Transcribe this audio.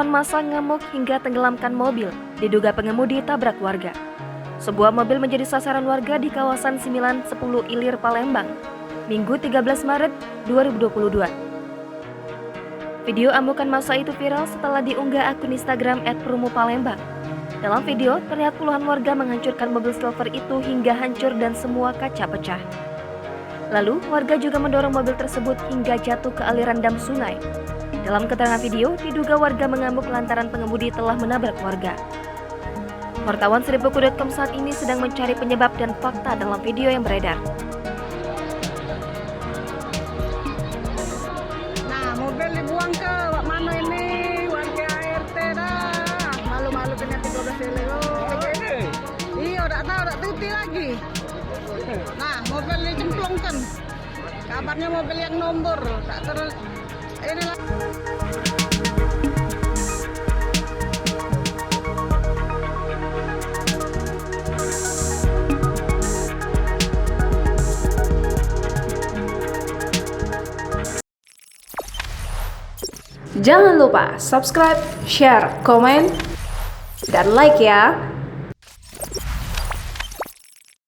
Kerumunan massa ngamuk hingga tenggelamkan mobil, diduga pengemudi tabrak warga. Sebuah mobil menjadi sasaran warga di kawasan 910 Ilir, Palembang, Minggu 13 Maret 2022. Video amukan massa itu viral setelah diunggah akun Instagram @perumupalembang. Dalam video, terlihat puluhan warga menghancurkan mobil silver itu hingga hancur dan semua kaca pecah. Lalu, warga juga mendorong mobil tersebut hingga jatuh ke aliran dam sungai. Dalam keterangan video, diduga warga mengamuk lantaran pengemudi telah menabrak warga. Wartawan Seribuku.com saat ini sedang mencari penyebab dan fakta dalam video yang beredar. Nah, mobil dibuang ke mana ini? Warga RT dah. Malu-malu kena 13 kilo. Iya, udah tahu, udah tuti lagi. Nah, mobil dicemplungkan. Kabarnya mobil yang nomor, tak terus. Inilah. Jangan lupa subscribe, share, komen, dan like ya.